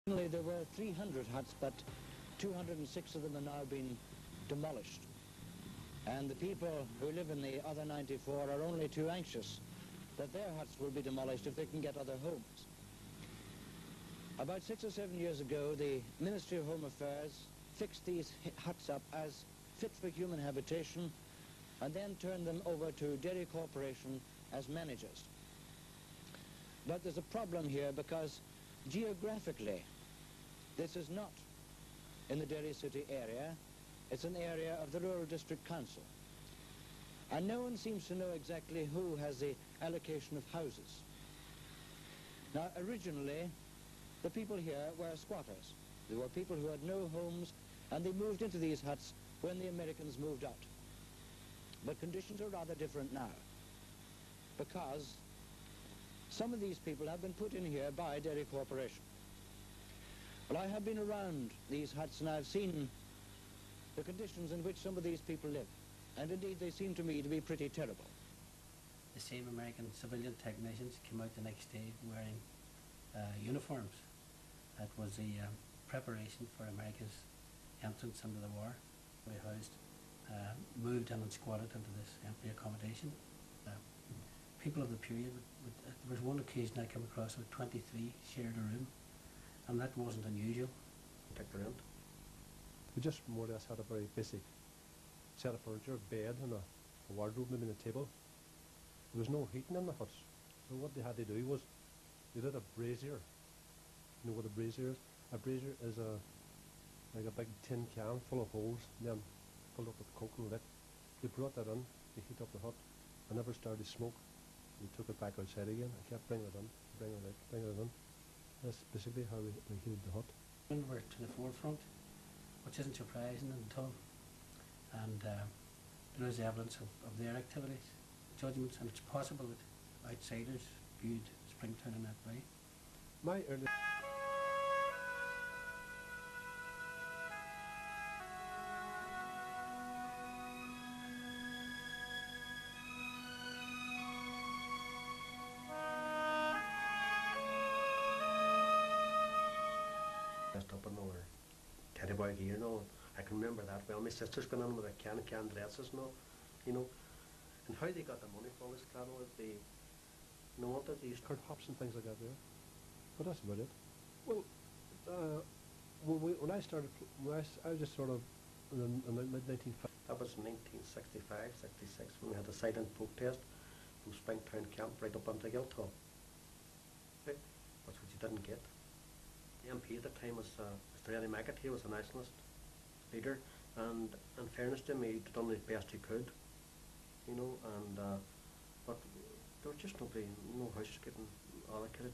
Originally there were 300 huts, but 206 of them are now being demolished. And the people who live in the other 94 are only too anxious that their huts will be demolished if they can get other homes. About 6 or 7 years ago, the Ministry of Home Affairs fixed these huts up as fit for human habitation and then turned them over to Derry Corporation as managers. But there's a problem here because geographically this is not in the Derry City area, it's an area of the Rural District Council. And no one seems to know exactly who has the allocation of houses. Now, originally, the people here were squatters. They were people who had no homes, and they moved into these huts when the Americans moved out. But conditions are rather different now, because some of these people have been put in here by Derry Corporation. Well, I have been around these huts and I've seen the conditions in which some of these people live, and indeed they seem to me to be pretty terrible. The same American civilian technicians came out the next day wearing uniforms. That was the preparation for America's entrance into the war. We housed, moved in and squatted into this empty accommodation. People of the period, there was one occasion I came across where 23 shared a room, and that wasn't unusual. Took the rent. We just more or less had a very basic set of furniture, a bed and a wardrobe, maybe a table. There was no heating in the huts. So what they had to do was, they did a brazier. You know what a brazier is? A brazier is like a big tin can full of holes, and then filled up with coke and lit. They brought that in, they heat up the hut. Whenever it started to smoke, they took it back outside again and kept bringing it in, bringing it out, bringing it in. That's basically how we heated the hut. We're to the forefront, which isn't surprising at all. And there is evidence of their activities, judgments, and it's possible that outsiders viewed Springtown in that way. My early up in our teddy bear gear, you know. I can remember that well. My sister's gone in with a can dresses and all, you know. And how they got the money for this clad with the wanted these card hops and things like that there. But that's about it. Well, when I started, I just sort of in the mid-1950s. That was 1965, 66 when we had a silent protest from Springtown Camp right up onto the hilltop. Right? That's what you didn't get. The MP at the time was Mr. Eddie McAtee. He was a nationalist leader, and in fairness to him, he done the best he could, you know. And but there was just no houses getting allocated.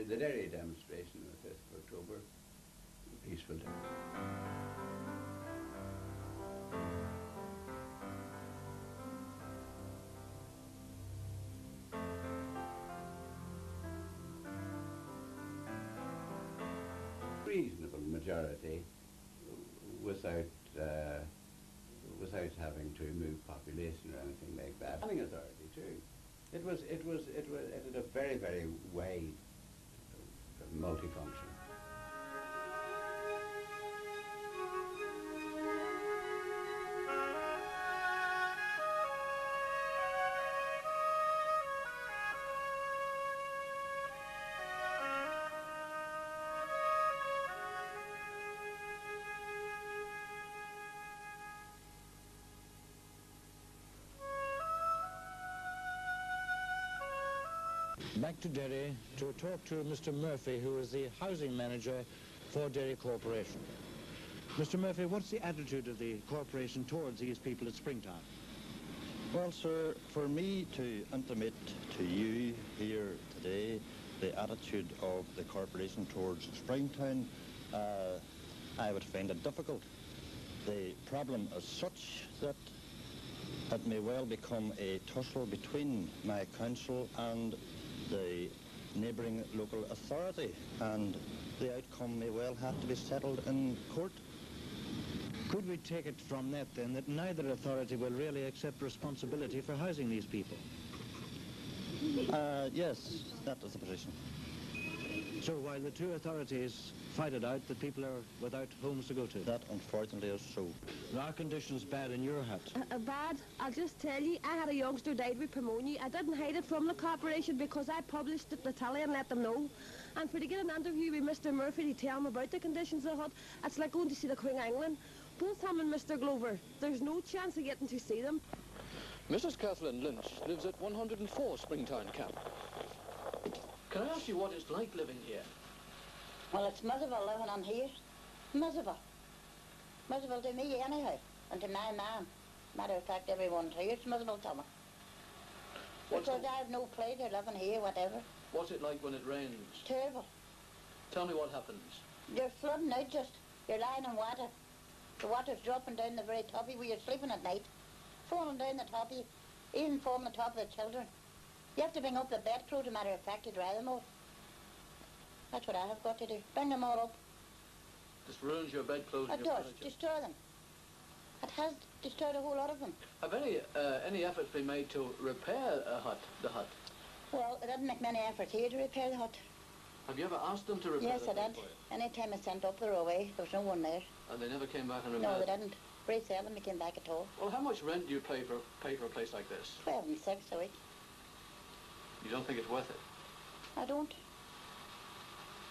The Derry demonstration on the 5th of October, peaceful day. Reasonable majority without having to move population or anything like that. Planning authority too. It had a very, very wide multifunction. Back to Derry to talk to Mr. Murphy, who is the housing manager for Derry Corporation. Mr. Murphy, what's the attitude of the corporation towards these people at Springtown? Well, sir, for me to intimate to you here today the attitude of the corporation towards Springtown, I would find it difficult. The problem is such that it may well become a tussle between my council and the neighbouring local authority, and the outcome may well have to be settled in court. Could we take it from that then that neither authority will really accept responsibility for housing these people? Yes, that is the position. So while the two authorities fight it out, the people are without homes to go to? That unfortunately is so. Are conditions bad in your hut? Bad? I'll just tell you, I had a youngster died with pneumonia. I didn't hide it from the corporation because I published it in the telly and let them know. And for to get an interview with Mr. Murphy to tell him about the conditions of the hut, it's like going to see the Queen of England. Both him and Mr. Glover, there's no chance of getting to see them. Mrs. Kathleen Lynch lives at 104 Springtown Camp. Can I ask you what it's like living here? Well, it's miserable living on here. Miserable. Miserable to me anyhow, and to my man. Matter of fact, everyone here, it's miserable to me. Because I have no pleasure living here, whatever. What's it like when it rains? Terrible. Tell me what happens. You're flooding out just. You're lying in water. The water's dropping down the very top of you where you're sleeping at night. Falling down the top of you, even falling on the top of the children. You have to bring up the bedclothes, as a matter of fact, to dry them all. That's what I have got to do. Bring them all up. This ruins your bedclothes and It your does. furniture. Destroy them. It has destroyed a whole lot of them. Have any efforts been made to repair the hut? Well, I didn't make many efforts here to repair the hut. Have you ever asked them to repair Yes, the I thing did. for you? Any time I sent up, they were away. There was no one there. And they never came back and No, repaired? they didn't. Very seldom they came back at all. Well, how much rent do you pay for a place like this? 12 and 6 a week. You don't think it's worth it? I don't.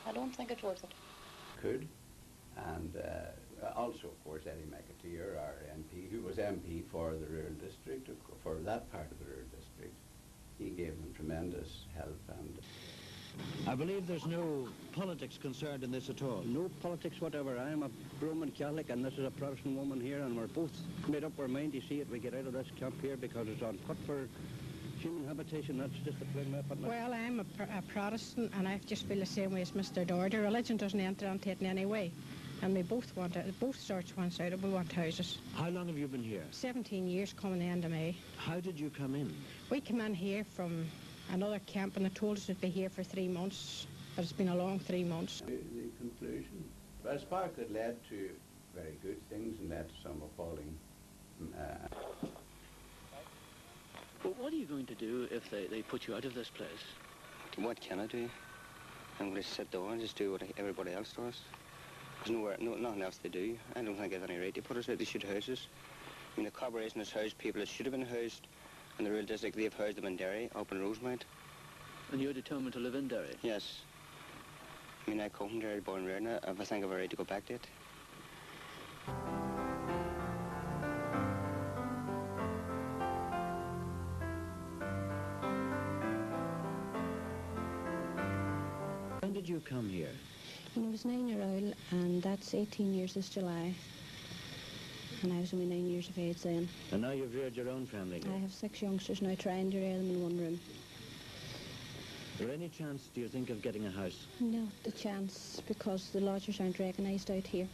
I don't think it's worth it. Could. And also, of course, Eddie McAteer, our MP, who was MP for the rural district, for that part of the rural district, he gave them tremendous help. And I believe there's no politics concerned in this at all. No politics whatever. I am a Roman Catholic and this is a Protestant woman here, and we're both made up our mind to see it we get out of this camp here because it's unfit for human habitation. That's just the plain way of putting it. Well, I'm a Protestant and I just feel the same way as Mr. Doherty. Religion doesn't enter into it in any way. And we both want it. Both sorts want out. We want houses. How long have you been here? 17 years coming the end of May. How did you come in? We came in here from another camp and they told us to be here for 3 months. But it's been a long 3 months. the conclusion, well, a spark that led to very good things and led to some appalling. But what are you going to do if they put you out of this place? What can I do? I'm going to sit down and just do what everybody else does. There's nothing else to do. I don't think they have any right to put us out. They should house us. I mean, the corporation has housed people that should have been housed in the rural district. They've housed them in Derry, up in Rosemount. And you're determined to live in Derry? Yes. I mean, I come from Derry, born and reared, and I think I've a right to go back to it. When did you come here? When I was 9-year-old, and that's 18 years this July. And I was only 9 years of age then. And now you've reared your own family here. I have 6 youngsters now, trying to rear them in one room. Is there any chance, do you think, of getting a house? No, the chance, because the lodgers aren't recognised out here.